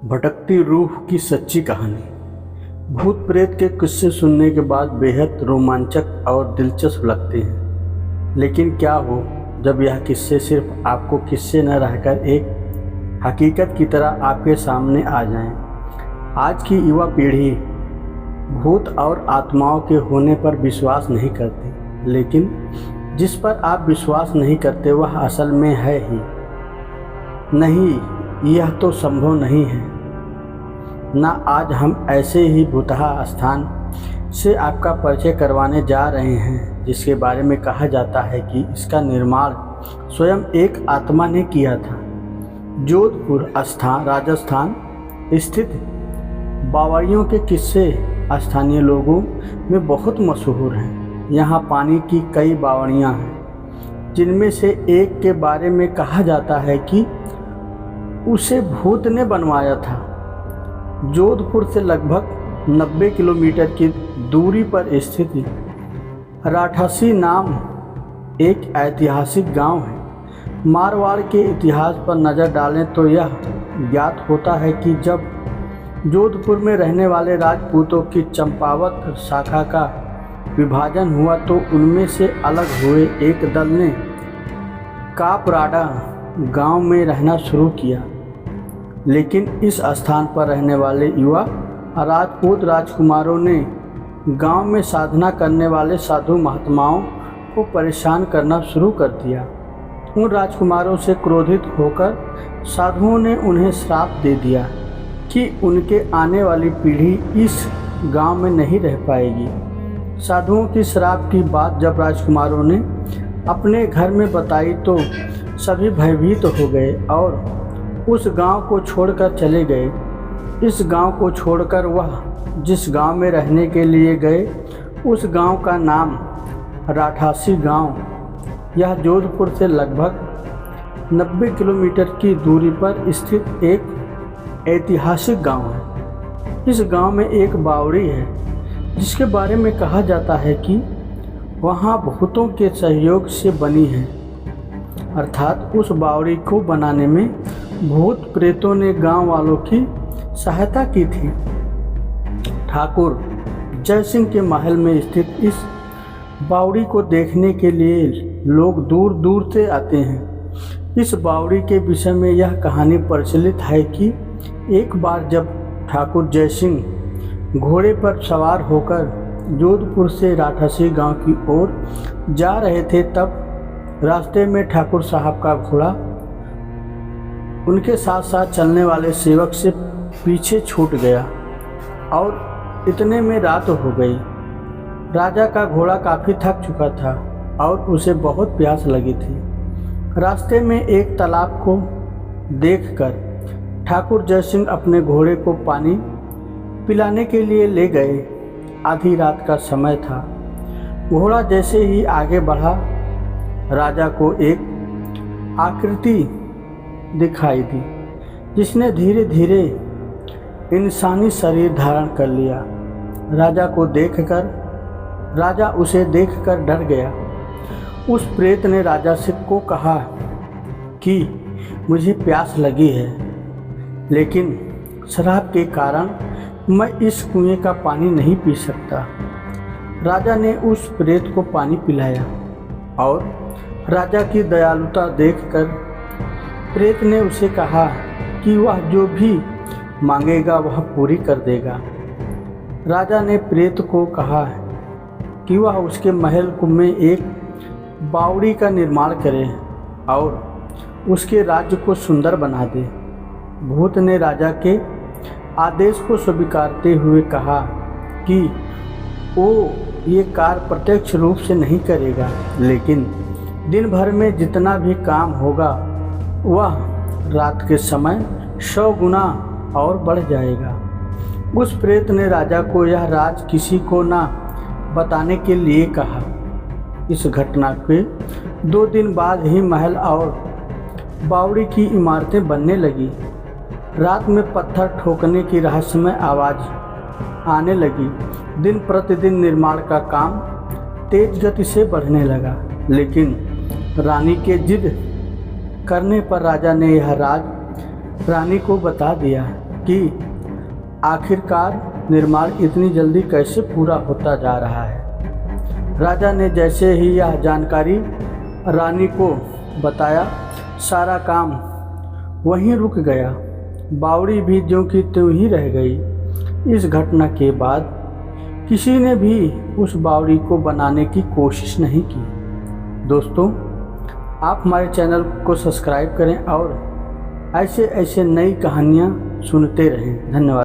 भटकती रूह की सच्ची कहानी। भूत प्रेत के किस्से सुनने के बाद बेहद रोमांचक और दिलचस्प लगते हैं, लेकिन क्या हो जब यह किस्से सिर्फ आपको किस्से न रहकर एक हकीकत की तरह आपके सामने आ जाएं। आज की युवा पीढ़ी भूत और आत्माओं के होने पर विश्वास नहीं करती, लेकिन जिस पर आप विश्वास नहीं करते वह असल में है ही नहीं। यह तो संभव नहीं है ना। आज हम ऐसे ही भूतहा स्थान से आपका परिचय करवाने जा रहे हैं, जिसके बारे में कहा जाता है कि इसका निर्माण स्वयं एक आत्मा ने किया था। जोधपुर राजस्थान स्थित बावड़ियों के किस्से स्थानीय लोगों में बहुत मशहूर हैं। यहाँ पानी की कई बावड़ियाँ हैं, जिनमें से एक के बारे में कहा जाता है कि उसे भूत ने बनवाया था। जोधपुर से लगभग 90 किलोमीटर की दूरी पर स्थित राठासी नाम एक ऐतिहासिक गांव है। मारवाड़ के इतिहास पर नज़र डालें तो यह ज्ञात होता है कि जब जोधपुर में रहने वाले राजपूतों की चंपावत शाखा का विभाजन हुआ तो उनमें से अलग हुए एक दल ने कापराडा गांव में रहना शुरू किया। लेकिन इस स्थान पर रहने वाले युवा राजपूत राजकुमारों ने गांव में साधना करने वाले साधु महात्माओं को परेशान करना शुरू कर दिया। उन राजकुमारों से क्रोधित होकर साधुओं ने उन्हें श्राप दे दिया कि उनके आने वाली पीढ़ी इस गांव में नहीं रह पाएगी। साधुओं की श्राप की बात जब राजकुमारों ने अपने घर में बताई तो सभी भयभीत हो गए और उस गांव को छोड़कर चले गए। इस गांव को छोड़कर वह जिस गांव में रहने के लिए गए उस गांव का नाम राठासी गांव। यह जोधपुर से लगभग 90 किलोमीटर की दूरी पर स्थित एक ऐतिहासिक गांव है। इस गांव में एक बावड़ी है, जिसके बारे में कहा जाता है कि वहां भूतों के सहयोग से बनी है। अर्थात उस बावड़ी को बनाने में भूत प्रेतों ने गांव वालों की सहायता की थी। ठाकुर जयसिंह के महल में स्थित इस बावड़ी को देखने के लिए लोग दूर दूर से आते हैं। इस बावड़ी के विषय में यह कहानी प्रचलित है कि एक बार जब ठाकुर जयसिंह घोड़े पर सवार होकर जोधपुर से राठासी गांव की ओर जा रहे थे, तब रास्ते में ठाकुर साहब का घोड़ा उनके साथ साथ चलने वाले सेवक से पीछे छूट गया और इतने में रात हो गई। राजा का घोड़ा काफ़ी थक चुका था और उसे बहुत प्यास लगी थी। रास्ते में एक तालाब को देखकर ठाकुर जयसिंह अपने घोड़े को पानी पिलाने के लिए ले गए। आधी रात का समय था। घोड़ा जैसे ही आगे बढ़ा, राजा को एक आकृति दिखाई दी, जिसने धीरे धीरे इंसानी शरीर धारण कर लिया। राजा उसे देखकर डर गया। उस प्रेत ने राजा से को कहा कि मुझे प्यास लगी है, लेकिन शराब के कारण मैं इस कुएं का पानी नहीं पी सकता। राजा ने उस प्रेत को पानी पिलाया और राजा की दयालुता देखकर प्रेत ने उसे कहा कि वह जो भी मांगेगा वह पूरी कर देगा। राजा ने प्रेत को कहा कि वह उसके महल में एक बावड़ी का निर्माण करे और उसके राज्य को सुंदर बना दे। भूत ने राजा के आदेश को स्वीकारते हुए कहा कि वो ये कार्य प्रत्यक्ष रूप से नहीं करेगा, लेकिन दिन भर में जितना भी काम होगा वह रात के समय 100 गुना और बढ़ जाएगा। उस प्रेत ने राजा को यह राज किसी को ना बताने के लिए कहा। इस घटना के 2 दिन बाद ही महल और बावड़ी की इमारतें बनने लगी। रात में पत्थर ठोकने की रहस्यमय आवाज़ आने लगी। दिन प्रतिदिन निर्माण का काम तेज गति से बढ़ने लगा, लेकिन रानी के जिद करने पर राजा ने यह राज रानी को बता दिया। कि आखिरकार निर्माण इतनी जल्दी कैसे पूरा होता जा रहा है। राजा ने जैसे ही यह जानकारी रानी को बताया, सारा काम वहीं रुक गया। बावड़ी भी ज्यों की त्यों ही रह गई। इस घटना के बाद किसी ने भी उस बावड़ी को बनाने की कोशिश नहीं की। दोस्तों, आप हमारे चैनल को सब्सक्राइब करें और ऐसे ऐसे नई कहानियाँ सुनते रहें। धन्यवाद।